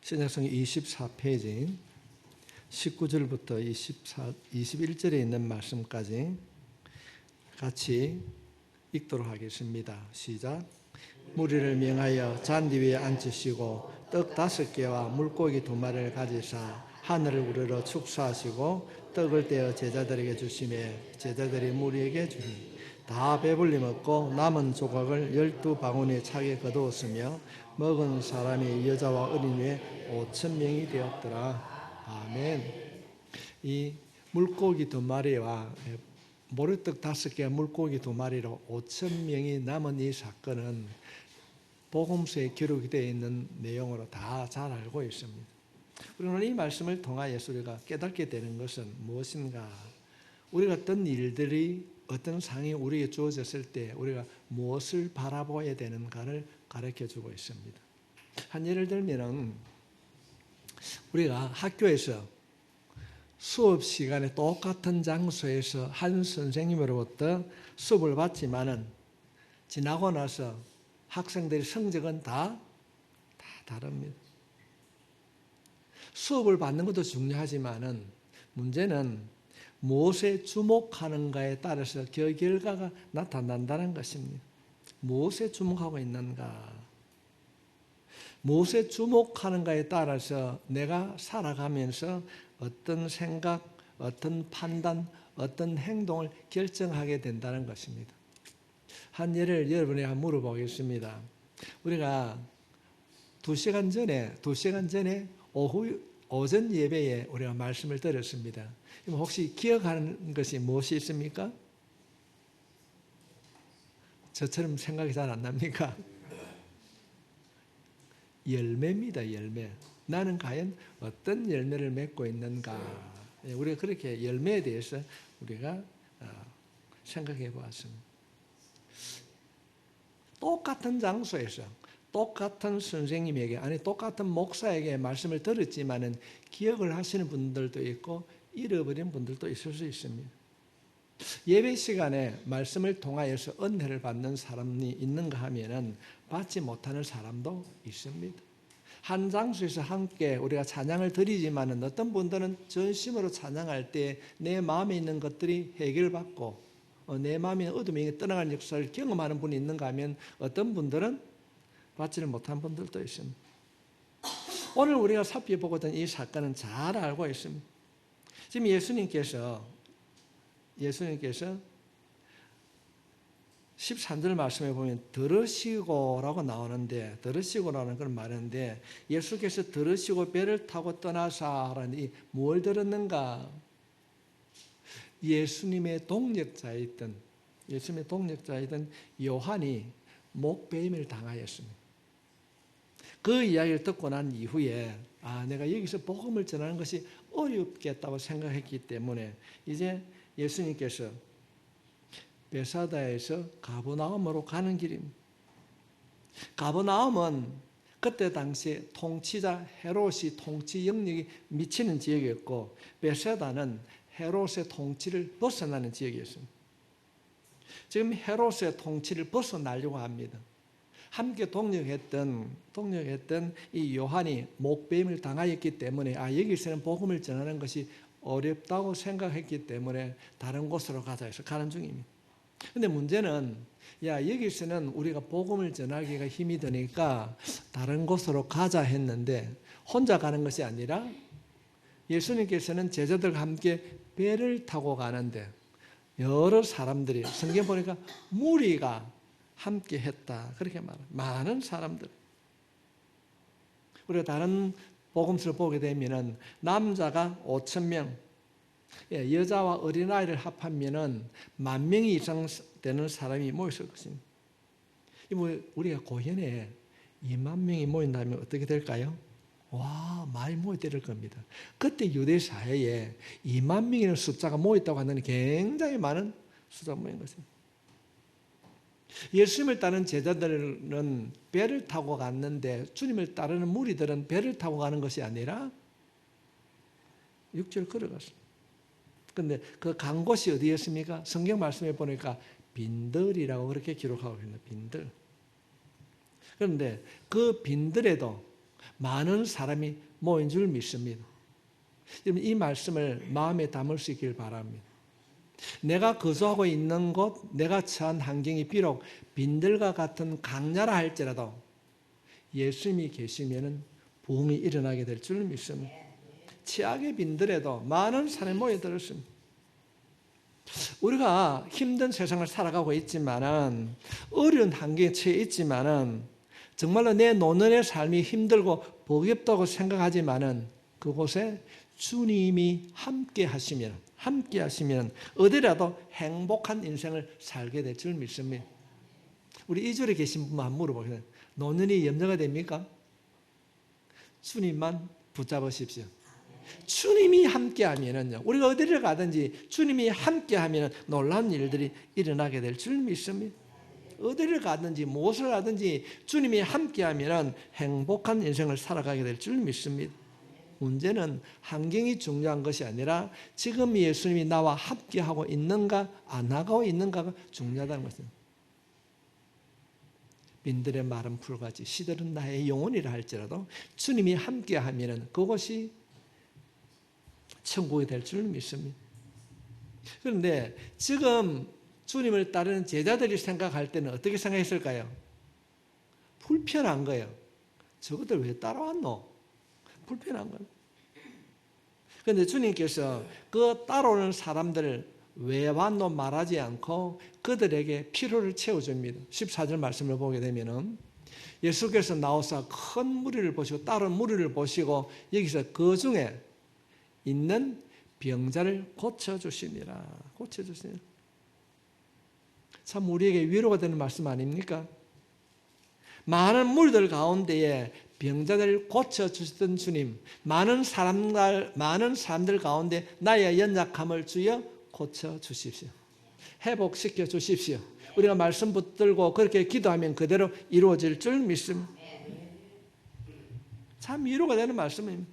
신약성경 24페이지 19절부터 21절에 있는 말씀까지 같이 읽도록 하겠습니다. 시작. 무리를 명하여 잔디 위에 앉으시고 떡 5개와 물고기 2마리를 가지사 하늘을 우러러 축사하시고 떡을 떼어 제자들에게 주시매 제자들이 무리에게 주니 다 배불리 먹고 남은 조각을 12바구니에 차게 거두었으며 먹은 사람이 여자와 어린 외 5,000명이 되었더라. 아멘. 이 물고기 2마리와 모래떡 5개와 물고기 2마리로 5,000명이 남은 이 사건은 복음서에 기록이 되어 있는 내용으로 다 잘 알고 있습니다. 우리는 이 말씀을 통하여서 우리가 깨닫게 되는 것은 무엇인가? 우리가 어떤 일들이 어떤 상황이 우리에게 주어졌을 때 우리가 무엇을 바라봐야 되는가를 가르쳐주고 있습니다. 한 예를 들면 우리가 학교에서 수업 시간에 똑같은 장소에서 한 선생님으로부터 수업을 받지만은 지나고 나서 학생들의 성적은 다 다릅니다. 수업을 받는 것도 중요하지만은 문제는 무엇에 주목하는가에 따라서 그 결과가 나타난다는 것입니다. 무엇에 주목하고 있는가? 무엇에 주목하는가에 따라서 내가 살아가면서 어떤 생각, 어떤 판단, 어떤 행동을 결정하게 된다는 것입니다. 한 예를 여러분에게 물어보겠습니다. 우리가 2시간 전에 오전 예배에 우리가 말씀을 들었습니다. 혹시 기억하는 것이 무엇이 있습니까? 저처럼 생각이 잘 안 납니까? 열매입니다. 열매. 나는 과연 어떤 열매를 맺고 있는가? 우리가 그렇게 열매에 대해서 우리가 생각해 보았습니다. 똑같은 장소에서 똑같은 선생님에게 아니 똑같은 목사에게 말씀을 들었지만은 기억을 하시는 분들도 있고 잃어버린 분들도 있을 수 있습니다. 예배 시간에 말씀을 통하여서 은혜를 받는 사람이 있는가 하면은 받지 못하는 사람도 있습니다. 한 장소에서 함께 우리가 찬양을 드리지만은 어떤 분들은 전심으로 찬양할 때 내 마음에 있는 것들이 해결받고 내 마음에 어둠이 떠나가는 역사를 경험하는 분이 있는가 하면 어떤 분들은 받지를 못한 분들도 있습니다. 오늘 우리가 살펴보고 있던 이 사건은 잘 알고 있습니다. 지금 예수님께서 13절 말씀에 보면 들으시고라고 나오는데 들으시고라는 걸 말하는데 예수께서 들으시고 배를 타고 떠나사라니 뭘 들었는가? 예수님의 동역자이던 요한이 목배임을 당하였습니다. 그 이야기를 듣고 난 이후에 내가 여기서 복음을 전하는 것이 어렵겠다고 생각했기 때문에 이제 예수님께서 베사다에서 가버나움으로 가는 길입니다. 가버나움은 그때 당시에 통치자 헤롯이 통치 영역이 미치는 지역이었고 베사다는 헤롯의 통치를 벗어나는 지역이었습니다. 지금 헤롯의 통치를 벗어나려고 합니다. 함께 동역했던 이 요한이 목배임을 당하였기 때문에 여기서는 복음을 전하는 것이 어렵다고 생각했기 때문에 다른 곳으로 가자 해서 가는 중입니다. 그런데 문제는 여기서는 우리가 복음을 전하기가 힘이 드니까 다른 곳으로 가자 했는데 혼자 가는 것이 아니라 예수님께서는 제자들과 함께 배를 타고 가는데 여러 사람들이 성경 보니까 무리가 함께 했다 그렇게 말합니다. 많은 사람들. 우리가 다른 복음서를 보게 되면 남자가 5,000명, 여자와 어린아이를 합하면 10,000명 이상 되는 사람이 모였을 것입니다. 우리가 고현에 20,000명이 모인다면 어떻게 될까요? 많이 모여들 겁니다. 그때 유대 사회에 20,000명이라는 숫자가 모였다고 하는 굉장히 많은 숫자가 모인 것입니다. 예수님을 따르는 제자들은 배를 타고 갔는데 주님을 따르는 무리들은 배를 타고 가는 것이 아니라 육지를 걸어갔습니다. 그런데 그 간 곳이 어디였습니까? 성경 말씀에 보니까 빈들이라고 그렇게 기록하고 있습니다. 빈들. 그런데 그 빈들에도 많은 사람이 모인 줄 믿습니다. 이 말씀을 마음에 담을 수 있길 바랍니다. 내가 거주하고 있는 곳, 내가 처한 환경이 비록 빈들과 같은 강야라 할지라도 예수님이 계시면 부흥이 일어나게 될 줄 믿습니다. 최악의 빈들에도 많은 사람이 모여들었습니다. 우리가 힘든 세상을 살아가고 있지만은, 어려운 환경에 처해 있지만은, 정말로 내 노년의 삶이 힘들고 버겁다고 생각하지만은 그곳에 주님이 함께 하시면 어디라도 행복한 인생을 살게 될 줄 믿습니다. 우리 2절에 계신 분만 물어보세요. 노년이 염려가 됩니까? 주님만 붙잡으십시오. 주님이 함께하면은요, 우리가 어디를 가든지 주님이 함께하면 놀라운 일들이 일어나게 될 줄 믿습니다. 어디를 가든지 무엇을 하든지 주님이 함께하면 행복한 인생을 살아가게 될 줄 믿습니다. 문제는 환경이 중요한 것이 아니라 지금 예수님이 나와 함께하고 있는가 안 하고 있는가가 중요하다는 것입니다. 빈들의 마른 풀같이 시들은 나의 영혼이라 할지라도 주님이 함께하면 그것이 천국이 될 줄 믿습니다. 그런데 지금 주님을 따르는 제자들이 생각할 때는 어떻게 생각했을까요? 불편한 거예요. 저것들 왜 따라왔노? 불편한 거예요. 그런데 주님께서 그 따라오는 사람들을 왜 왔노 말하지 않고 그들에게 필요를 채워줍니다. 14절 말씀을 보게 되면은 예수께서 나오사 큰 무리를 보시고 다른 무리를 보시고 여기서 그 중에 있는 병자를 고쳐주시니라. 고쳐주시니라. 참 우리에게 위로가 되는 말씀 아닙니까? 많은 무리들 가운데에 병자들을 고쳐주시던 주님, 많은 사람들 가운데 나의 연약함을 주여 고쳐주십시오. 회복시켜 주십시오. 우리가 말씀 붙들고 그렇게 기도하면 그대로 이루어질 줄 믿습니다. 참 위로가 되는 말씀입니다.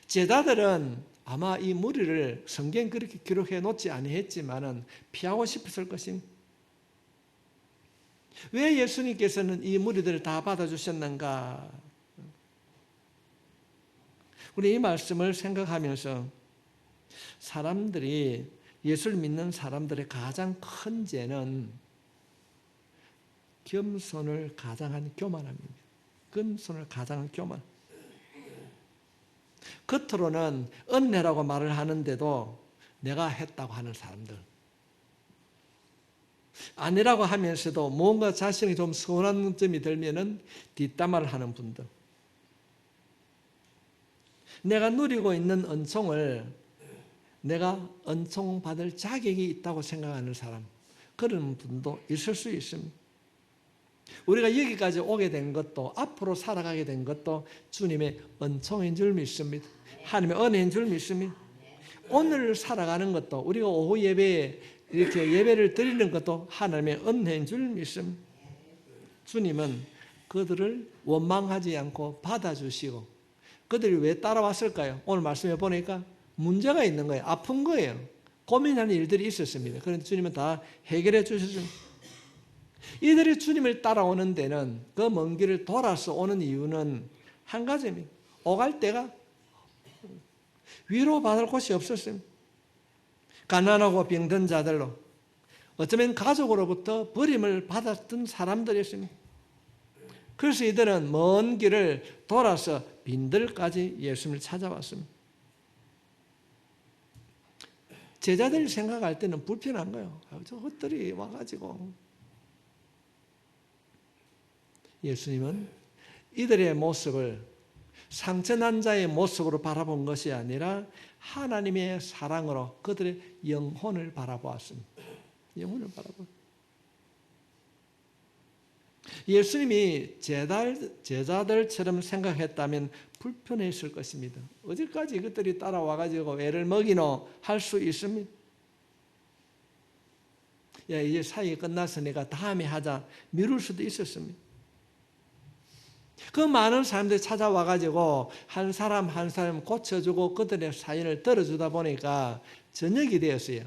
제자들은 아마 이 무리를 성경 그렇게 기록해 놓지 아니했지만은 피하고 싶었을 것입니다. 왜 예수님께서는 이 무리들을 다 받아주셨는가? 우리 이 말씀을 생각하면서 사람들이 예수를 믿는 사람들의 가장 큰 죄는 겸손을 가장한 교만함입니다. 겸손을 가장한 교만. 겉으로는 은혜라고 말을 하는데도 내가 했다고 하는 사람들. 아니라고 하면서도 뭔가 자신이 좀 서운한 점이 들면은 뒷담화를 하는 분들. 내가 누리고 있는 은총을 내가 은총 받을 자격이 있다고 생각하는 사람, 그런 분도 있을 수 있습니다. 우리가 여기까지 오게 된 것도, 앞으로 살아가게 된 것도 주님의 은총인 줄 믿습니다. 하나님의 은혜인 줄 믿습니다. 오늘 살아가는 것도, 우리가 오후 예배에 이렇게 예배를 드리는 것도 하나님의 은혜인 줄 믿습니다. 주님은 그들을 원망하지 않고 받아주시고, 그들이 왜 따라왔을까요? 오늘 말씀해 보니까 문제가 있는 거예요. 아픈 거예요. 고민하는 일들이 있었습니다. 그런데 주님은 다 해결해 주셨습니다. 이들이 주님을 따라오는 데는, 그 먼 길을 돌아서 오는 이유는 한 가지입니다. 오갈 때가 위로받을 곳이 없었습니다. 가난하고 병든 자들로, 어쩌면 가족으로부터 버림을 받았던 사람들이었습니다. 그래서 이들은 먼 길을 돌아서 빈들까지 예수님을 찾아왔습니다. 제자들이 생각할 때는 불편한 거예요. 저것들이 와가지고. 예수님은 이들의 모습을 상처난 자의 모습으로 바라본 것이 아니라 하나님의 사랑으로 그들의 영혼을 바라보았습니다. 영혼을 바라보. 예수님이 제자들처럼 생각했다면 불편했을 것입니다. 어디까지 그들이 따라와가지고 애를 먹이노 할 수 있습니다. 야, 이제 사역이 끝났으니까 다음에 하자 미룰 수도 있었습니다. 그 많은 사람들이 찾아와가지고 한 사람 한 사람 고쳐주고 그들의 사연을 들어주다 보니까 저녁이 되었어요.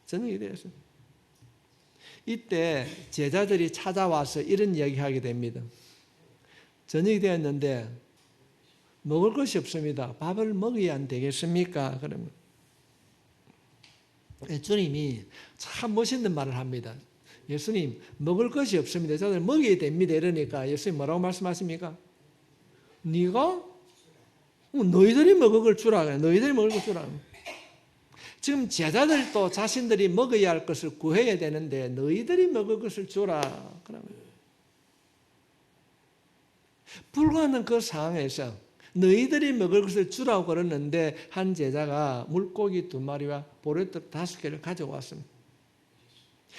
저녁이 되었어요. 이때 제자들이 찾아와서 이런 이야기하게 됩니다. 저녁이 되었는데 먹을 것이 없습니다. 밥을 먹어야 안 되겠습니까? 그러면 주님이 참 멋있는 말을 합니다. 예수님, 먹을 것이 없습니다. 저들 먹여야 됩니다. 이러니까 예수님 뭐라고 말씀하십니까? 네가? 너희들이 먹을 걸 주라. 너희들이 먹을 걸 주라. 지금 제자들도 자신들이 먹어야 할 것을 구해야 되는데 너희들이 먹을 것을 주라. 그러면 불가능한 그 상황에서 너희들이 먹을 것을 주라고 그러는데 한 제자가 물고기 2마리와 보리떡 5개를 가지고 왔습니다.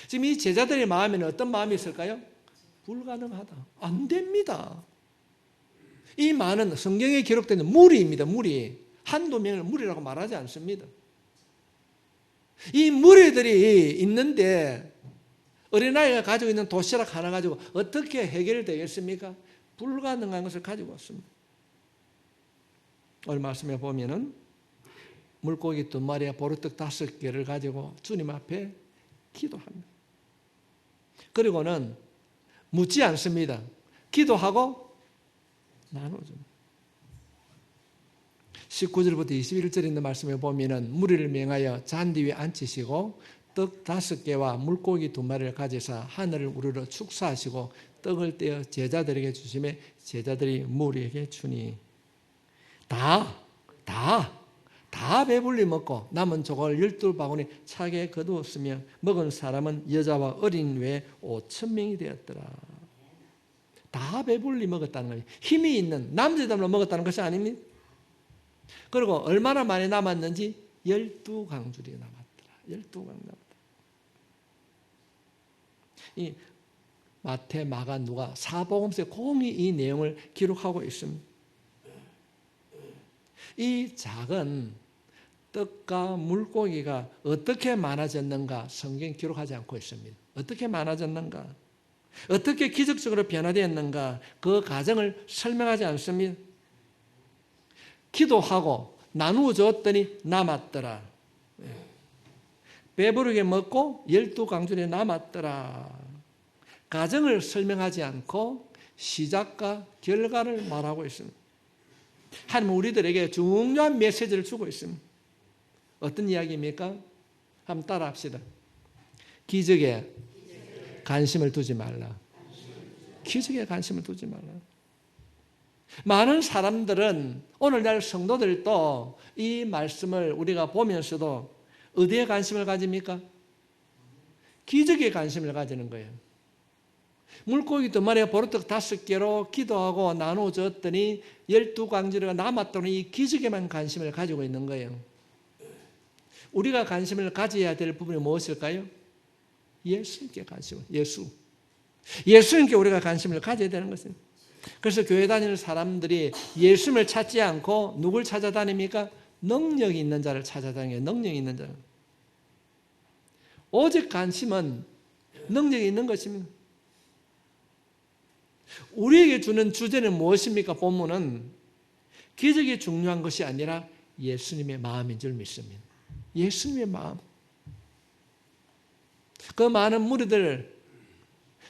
지금 이 제자들의 마음에는 어떤 마음이 있을까요? 불가능하다. 안 됩니다. 이 말은 성경에 기록된 무리입니다. 무리. 한두 명을 무리라고 말하지 않습니다. 이 무리들이 있는데 어린아이가 가지고 있는 도시락 하나 가지고 어떻게 해결되겠습니까? 불가능한 것을 가지고 왔습니다. 오늘 말씀에 보면은 물고기 2마리와 보리떡 5개를 가지고 주님 앞에 기도합니다. 그리고는 묻지 않습니다. 기도하고 나눠줍니다. 19절부터 21절에 있는 말씀에 보면은 무리를 명하여 잔디 위에 앉히시고 떡 5개와 물고기 2마리를 가지사 하늘을 우러러 축사하시고 떡을 떼어 제자들에게 주시매 제자들이 무리에게 주니 다 배불리 먹고 남은 조각을 12바구니 차게 거두었으며 먹은 사람은 여자와 어린 외에 5,000명이 되었더라. 다 배불리 먹었다는 거예요. 힘이 있는 남자들만 먹었다는 것이 아닙니다. 그리고 얼마나 많이 남았는지 12강줄이 남았더라. 12강 남았더라. 이 마태, 마가, 누가 사복음서에 공히 이 내용을 기록하고 있습니다. 이 작은 떡과 물고기가 어떻게 많아졌는가 성경 기록하지 않고 있습니다. 어떻게 많아졌는가? 어떻게 기적적으로 변화되었는가? 그 과정을 설명하지 않습니다. 기도하고 나누어 줬더니 남았더라. 배부르게 먹고 12강줄에 남았더라. 과정을 설명하지 않고 시작과 결과를 말하고 있습니다. 하나님은 우리들에게 중요한 메시지를 주고 있습니다. 어떤 이야기입니까? 한번 따라합시다. 기적에 관심을 두지 말라. 기적에 관심을 두지 말라. 많은 사람들은 오늘날 성도들도 이 말씀을 우리가 보면서도 어디에 관심을 가집니까? 기적에 관심을 가지는 거예요. 물고기 2마리와 보리떡 5개로 기도하고 나누어 줬더니 12강줄이가 남았더니 이 기적에만 관심을 가지고 있는 거예요. 우리가 관심을 가져야 될 부분이 무엇일까요? 예수님께 관심을, 예수님께 우리가 관심을 가져야 되는 것입니다. 그래서 교회 다니는 사람들이 예수님을 찾지 않고 누굴 찾아다닙니까? 능력이 있는 자를 찾아다니는 능력이 있는 자. 오직 관심은 능력이 있는 것입니다. 우리에게 주는 주제는 무엇입니까? 본문은 기적이 중요한 것이 아니라 예수님의 마음인 줄 믿습니다. 예수님의 마음. 그 많은 무리들,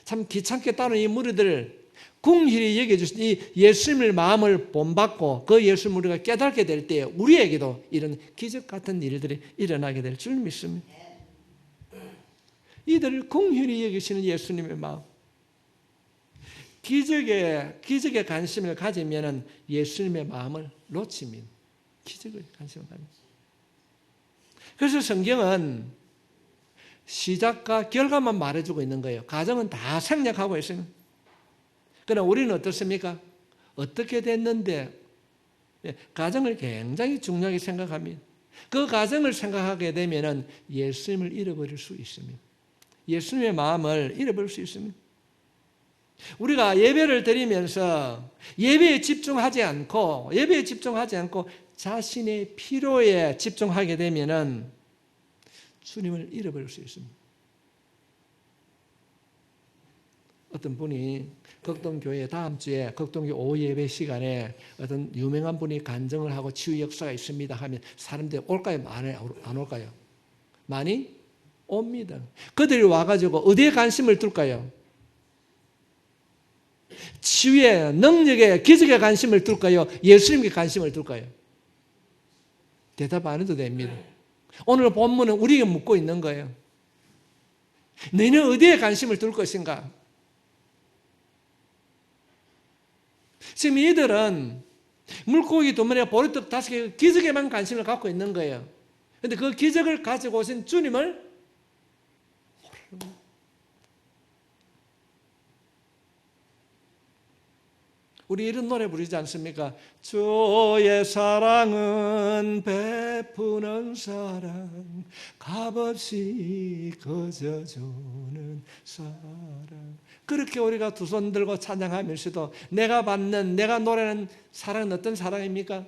참 귀찮게 따르는 이 무리들 궁실히 여겨주신 이 예수님의 마음을 본받고 그 예수님을 우리가 깨닫게 될 때 우리에게도 이런 기적 같은 일들이 일어나게 될 줄 믿습니다. 이들을 궁실히 여기시는 예수님의 마음. 기적에 관심을 가지면 예수님의 마음을 놓칩니다. 기적에 관심을 가집니다. 그래서 성경은 시작과 결과만 말해주고 있는 거예요. 과정은 다 생략하고 있습니다. 그러나 우리는 어떻습니까? 어떻게 됐는데 과정을 굉장히 중요하게 생각합니다. 그 과정을 생각하게 되면 예수님을 잃어버릴 수 있습니다. 예수님의 마음을 잃어버릴 수 있습니다. 우리가 예배를 드리면서 예배에 집중하지 않고 자신의 필요에 집중하게 되면 주님을 잃어버릴 수 있습니다. 어떤 분이 극동교회 다음 주에 극동교 오후 예배 시간에 어떤 유명한 분이 간증을 하고 치유 역사가 있습니다 하면 사람들이 올까요? 안 올까요? 많이 옵니다. 그들이 와가지고 어디에 관심을 둘까요? 치유에, 능력에, 기적에 관심을 둘까요? 예수님께 관심을 둘까요? 대답 안 해도 됩니다. 오늘 본문은 우리에게 묻고 있는 거예요. 너희는 어디에 관심을 둘 것인가? 지금 이들은 물고기 2마리와 보리떡 5개 기적에만 관심을 갖고 있는 거예요. 그런데 그 기적을 가지고 오신 주님을 우리 이런 노래 부르지 않습니까? 주의 사랑은 베푸는 사랑, 값없이 거저주는 사랑. 그렇게 우리가 두 손 들고 찬양하면서도 내가 받는, 내가 노래하는 사랑은 어떤 사랑입니까?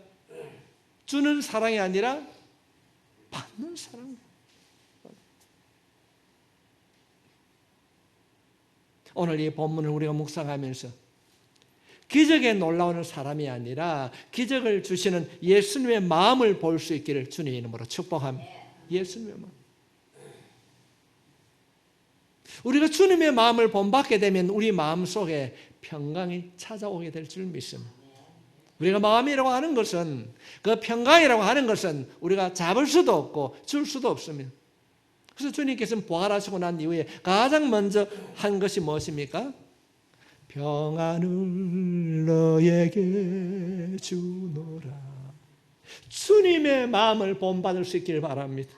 주는 사랑이 아니라 받는 사랑. 오늘 이 본문을 우리가 묵상하면서 기적에 놀라우는 사람이 아니라 기적을 주시는 예수님의 마음을 볼 수 있기를 주님의 이름으로 축복합니다. 예수님의 마음. 우리가 주님의 마음을 본받게 되면 우리 마음 속에 평강이 찾아오게 될 줄 믿습니다. 우리가 마음이라고 하는 것은, 그 평강이라고 하는 것은 우리가 잡을 수도 없고 줄 수도 없습니다. 그래서 주님께서는 부활하시고 난 이후에 가장 먼저 한 것이 무엇입니까? 평안을 너에게 주노라. 주님의 마음을 본받을 수 있기를 바랍니다.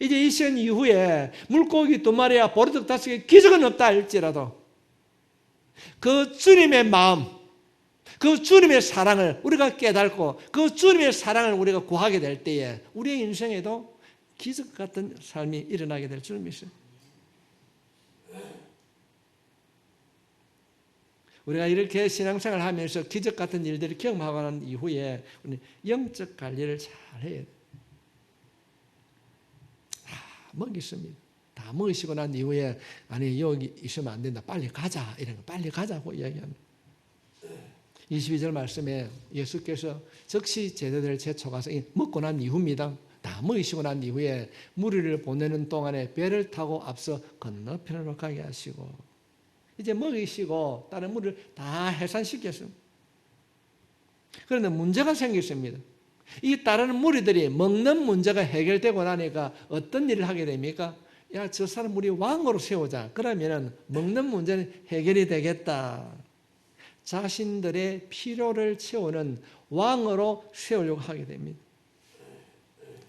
이제 이 시간 이후에 물고기 2마리와 보리떡 5개 기적은 없다 할지라도 그 주님의 마음, 그 주님의 사랑을 우리가 깨닫고 그 주님의 사랑을 우리가 구하게 될 때에 우리의 인생에도 기적 같은 삶이 일어나게 될 줄 믿습니다. 우리가 이렇게 신앙생활을 하면서 기적 같은 일들을 경험하고 난 이후에 우리 영적 관리를 잘 해야 돼요. 다 먹였습니다. 다 먹으시고 난 이후에 아니 여기 있으면 안 된다. 빨리 가자. 이런 거 빨리 가자고 이야기합니다. 22절 말씀에 예수께서 즉시 제자들을 제쳐가서 먹고 난 이후입니다. 다 먹이시고 난 이후에 무리를 보내는 동안에 배를 타고 앞서 건너편으로 가게 하시고 이제 먹이시고 다른 무리를 다 해산시켰습니다. 그런데 문제가 생겼습니다. 이 다른 무리들이 먹는 문제가 해결되고 나니까 어떤 일을 하게 됩니까? 야, 저 사람 우리 왕으로 세우자. 그러면 먹는 문제는 해결이 되겠다. 자신들의 필요를 채우는 왕으로 세우려고 하게 됩니다.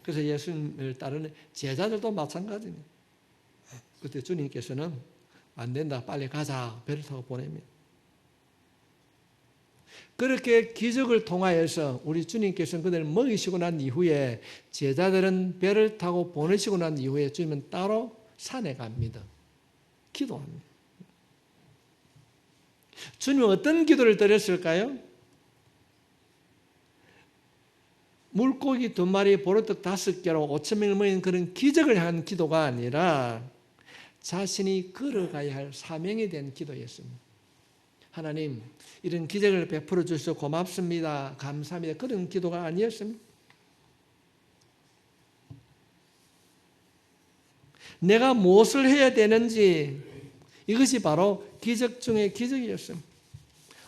그래서 예수님을 따르는 제자들도 마찬가지입니다. 그때 주님께서는 안 된다. 빨리 가자. 배를 타고 보냅니다. 그렇게 기적을 통하여서 우리 주님께서는 그들을 먹이시고 난 이후에 제자들은 배를 타고 보내시고 난 이후에 주님은 따로 산에 갑니다. 기도합니다. 주님은 어떤 기도를 드렸을까요? 물고기 2마리, 보리떡 5개로 5,000명을 먹인 그런 기적을 한 기도가 아니라 자신이 걸어가야 할 사명에 대한 기도였습니다. 하나님, 이런 기적을 베풀어 주셔서 고맙습니다. 감사합니다. 그런 기도가 아니었습니다. 내가 무엇을 해야 되는지 이것이 바로 기적 중의 기적이었습니다.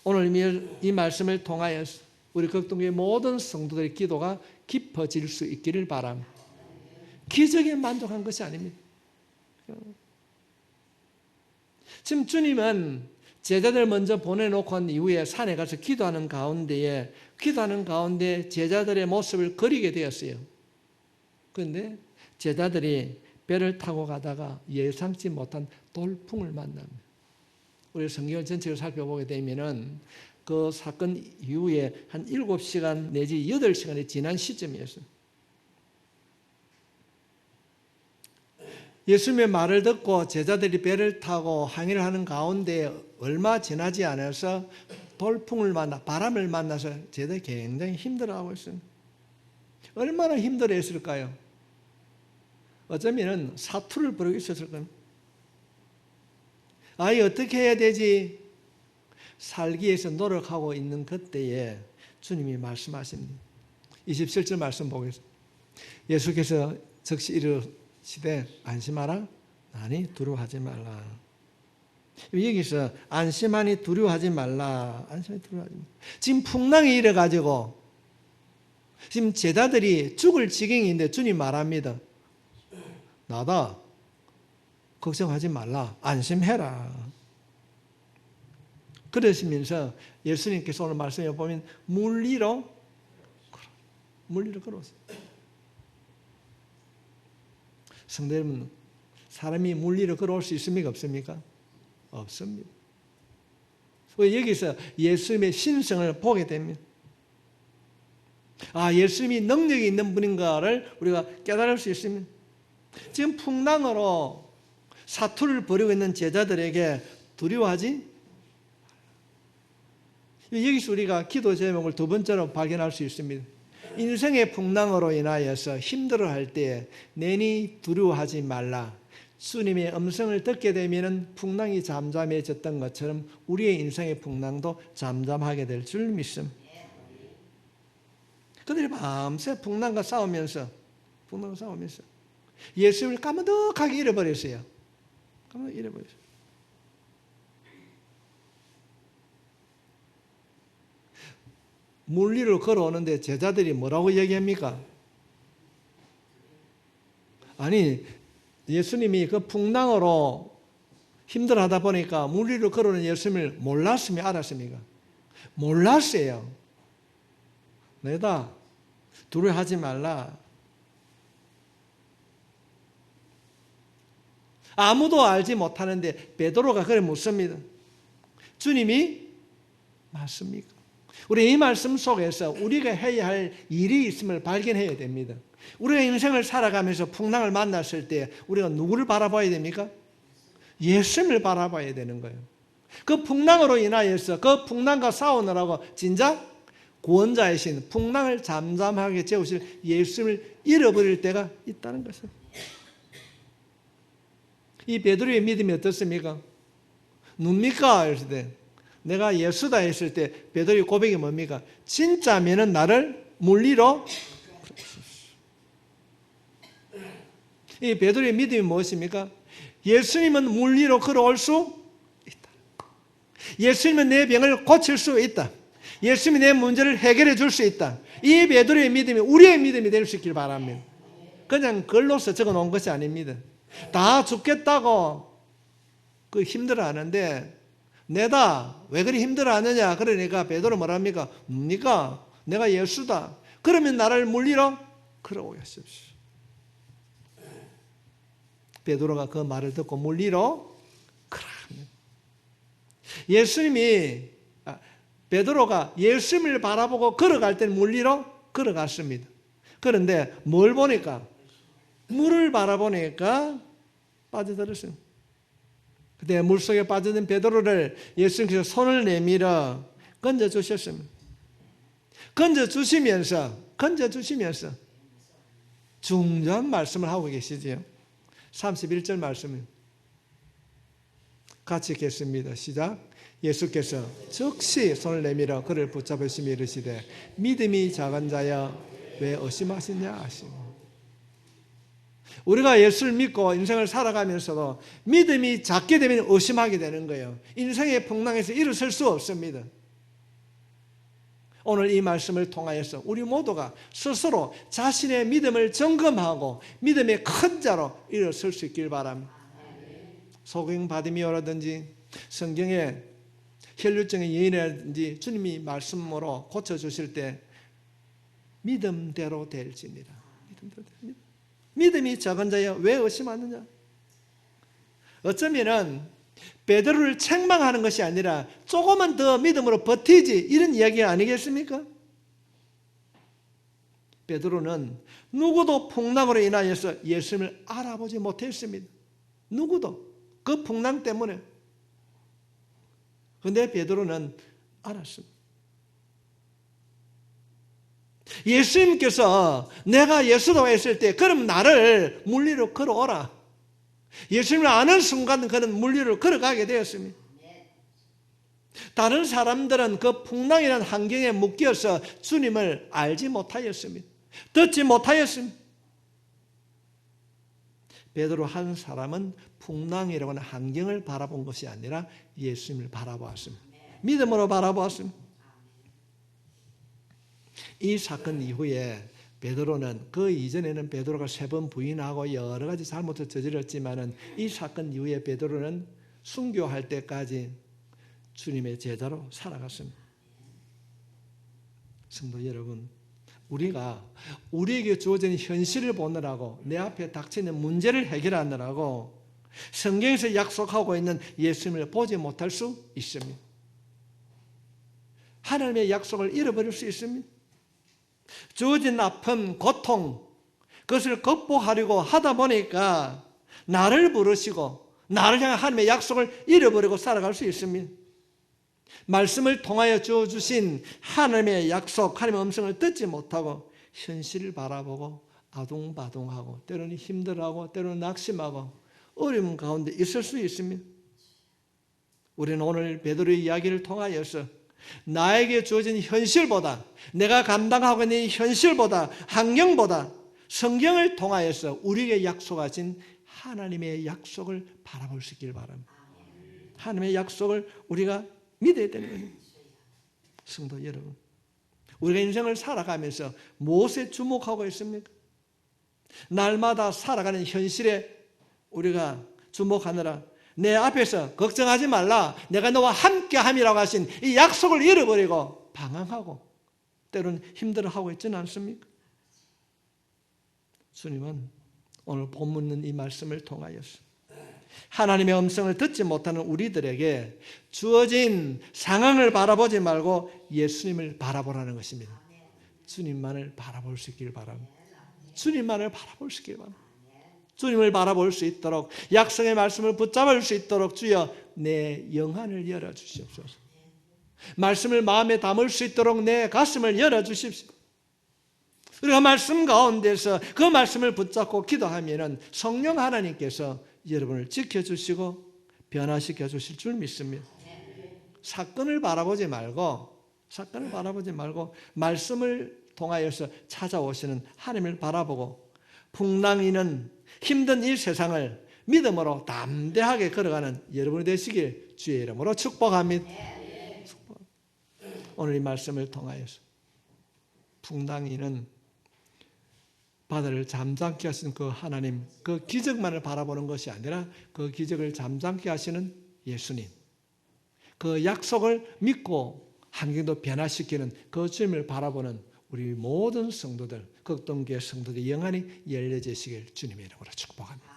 오늘 이 말씀을 통하여서 우리 극동교회 모든 성도들의 기도가 깊어질 수 있기를 바랍니다. 기적에 만족한 것이 아닙니다. 지금 주님은 제자들 먼저 보내놓고 한 이후에 산에 가서 기도하는 가운데 제자들의 모습을 그리게 되었어요. 그런데 제자들이 배를 타고 가다가 예상치 못한 돌풍을 만납니다. 우리 성경을 전체를 살펴보게 되면은 그 사건 이후에 한 7시간 내지 8시간이 지난 시점이었어요. 예수님의 말을 듣고 제자들이 배를 타고 항해를 하는 가운데 얼마 지나지 않아서 돌풍을 바람을 만나서 제자들이 굉장히 힘들어하고 있습니다. 얼마나 힘들어했을까요? 어쩌면 사투를 부르고 있었을 겁니다. 아이 어떻게 해야 되지? 살기 위해서 노력하고 있는 그때에 주님이 말씀하십니다. 27절 말씀 보겠습니다. 예수께서 즉시 이르시되 안심하라. 아니 두려워하지 말라. 여기서 안심하니 두려워하지 말라. 안심하니 두려워하지 말라. 지금 풍랑이 일어가지고 지금 제자들이 죽을 지경인데 주님 말합니다. 나다. 걱정하지 말라. 안심해라. 그러시면서 예수님께서 오늘 말씀에 보면 물 위로 걸어오세요. 성도 여러분, 사람이 물 위로 걸어올 수 있습니까? 없습니까? 없습니다. 여기서 예수님의 신성을 보게 됩니다. 예수님이 능력이 있는 분인가를 우리가 깨달을 수 있습니다. 지금 풍랑으로 사투를 벌이고 있는 제자들에게 두려워하지? 여기서 우리가 기도 제목을 두 번째로 발견할 수 있습니다. 인생의 풍랑으로 인하여서 힘들어할 때 내니 두려워하지 말라. 주님의 음성을 듣게 되면 풍랑이 잠잠해졌던 것처럼 우리의 인생의 풍랑도 잠잠하게 될 줄 믿습니다. 그들이 밤새 풍랑과 싸우면서 예수님을 까무득하게 잃어버렸어요. 물 위로 걸어오는데 제자들이 뭐라고 얘기합니까? 아니, 예수님이 그 풍랑으로 힘들어하다 보니까 물 위로 걸어오는 예수님을 몰랐으면 알았습니까? 몰랐어요. 내다 두려워하지 말라. 아무도 알지 못하는데 베드로가 그래 묻습니다. 주님이 맞습니까? 우리 이 말씀 속에서 우리가 해야 할 일이 있음을 발견해야 됩니다. 우리가 인생을 살아가면서 풍랑을 만났을 때 우리가 누구를 바라봐야 됩니까? 예수님을 바라봐야 되는 거예요. 그 풍랑으로 인하여서 그 풍랑과 싸우느라고 진짜 구원자이신 풍랑을 잠잠하게 재우실 예수님을 잃어버릴 때가 있다는 것을. 이 베드로의 믿음이 어떻습니까? 뭡니까? 했을 때 내가 예수다 했을 때 베드로의 고백이 뭡니까? 진짜면은 나를 물 위로. 이 베드로의 믿음이 무엇입니까? 예수님은 물 위로 걸어올 수 있다. 예수님은 내 병을 고칠 수 있다. 예수님이 내 문제를 해결해 줄 수 있다. 이 베드로의 믿음이 우리의 믿음이 될 수 있길 바랍니다. 그냥 글로서 적어 놓은 것이 아닙니다. 다 죽겠다고 그 힘들어하는데 내다 왜 그리 힘들어하느냐? 그러니까 베드로 뭐랍니까? 뭡니까? 내가 예수다. 그러면 나를 물 위로 걸어오게 하십시오. 베드로가 그 말을 듣고 물 위로 걸어갑니다. 베드로가 예수님을 바라보고 걸어갈 때는 물 위로 걸어갔습니다. 그런데 뭘 보니까? 물을 바라보니까 빠져들었어요. 그때 물속에 빠져든 베드로를 예수님께서 손을 내밀어 건져주셨습니다. 건져주시면서 중요한 말씀을 하고 계시지요. 31절 말씀을 같이 읽겠습니다. 시작. 예수께서 즉시 손을 내밀어 그를 붙잡으시며 이르시되 믿음이 작은 자여 왜 의심하시냐 하시고. 우리가 예수를 믿고 인생을 살아가면서도 믿음이 작게 되면 의심하게 되는 거예요. 인생의 풍랑에서 일어설 수 없습니다. 오늘 이 말씀을 통하여서 우리 모두가 스스로 자신의 믿음을 점검하고 믿음의 큰 자로 일어설 수 있길 바랍니다. 소경 바디미오라든지 성경에 혈류증의 여인이라든지 주님이 말씀으로 고쳐주실 때 믿음대로 될지니라. 믿음이 작은 자여 왜 의심하느냐? 어쩌면은 베드로를 책망하는 것이 아니라 조금만 더 믿음으로 버티지 이런 이야기 아니겠습니까? 베드로는 누구도 풍랑으로 인하여서 예수님을 알아보지 못했습니다. 누구도 그 풍랑 때문에. 그런데 베드로는 알았습니다. 예수님께서 내가 예수라고 했을 때 그럼 나를 물 위로 걸어오라. 예수님을 아는 순간 그는 물 위로 걸어가게 되었습니다. 다른 사람들은 그 풍랑이라는 환경에 묶여서 주님을 알지 못하였습니다. 듣지 못하였습니다. 베드로 한 사람은 풍랑이라고 하는 환경을 바라본 것이 아니라 예수님을 바라보았습니다. 믿음으로 바라보았습니다. 이 사건 이후에 베드로는 그 이전에는 베드로가 3번 부인하고 여러 가지 잘못을 저질렀지만은 이 사건 이후에 베드로는 순교할 때까지 주님의 제자로 살아갔습니다. 성도 여러분, 우리가 우리에게 주어진 현실을 보느라고 내 앞에 닥치는 문제를 해결하느라고 성경에서 약속하고 있는 예수님을 보지 못할 수 있습니다. 하나님의 약속을 잃어버릴 수 있습니다. 주어진 아픔, 고통, 그것을 극복하려고 하다 보니까 나를 부르시고 나를 향한 하나님의 약속을 잃어버리고 살아갈 수 있습니다. 말씀을 통하여 주어주신 하나님의 약속, 하나님의 음성을 듣지 못하고 현실을 바라보고 아둥바둥하고 때로는 힘들어하고 때로는 낙심하고 어려움 가운데 있을 수 있습니다. 우리는 오늘 베드로의 이야기를 통하여서 나에게 주어진 현실보다, 내가 감당하고 있는 이 현실보다, 환경보다 성경을 통하여서 우리에게 약속하신 하나님의 약속을 바라볼 수 있길 바랍니다. 하나님의 약속을 우리가 믿어야 되는 거예요. 성도 여러분, 우리가 인생을 살아가면서 무엇에 주목하고 있습니까? 날마다 살아가는 현실에 우리가 주목하느라 내 앞에서 걱정하지 말라, 내가 너와 함께함이라고 하신 이 약속을 잃어버리고 방황하고 때로는 힘들어하고 있지는 않습니까? 주님은 오늘 본문 이 말씀을 통하여서 하나님의 음성을 듣지 못하는 우리들에게 주어진 상황을 바라보지 말고 예수님을 바라보라는 것입니다. 주님만을 바라볼 수 있길 바랍니다. 주님만을 바라볼 수 있길 바랍니다. 주님을 바라볼 수 있도록, 약속의 말씀을 붙잡을 수 있도록 주여 내 영안을 열어주시옵소서. 말씀을 마음에 담을 수 있도록 내 가슴을 열어주십시오. 우리가 말씀 가운데서 그 말씀을 붙잡고 기도하면 성령 하나님께서 여러분을 지켜주시고 변화시켜 주실 줄 믿습니다. 사건을 바라보지 말고 말씀을 통하여서 찾아오시는 하나님을 바라보고 풍랑이는 힘든 이 세상을 믿음으로 담대하게 걸어가는 여러분이 되시길 주의 이름으로 축복합니다. 오늘 이 말씀을 통하여서 풍랑이는 바다를 잠잠케 하신 그 하나님, 그 기적만을 바라보는 것이 아니라 그 기적을 잠잠케 하시는 예수님, 그 약속을 믿고 환경도 변화시키는 그 주님을 바라보는 우리 모든 성도들, 극동교회 성도들 영안이 열려지시길 주님의 이름으로 축복합니다.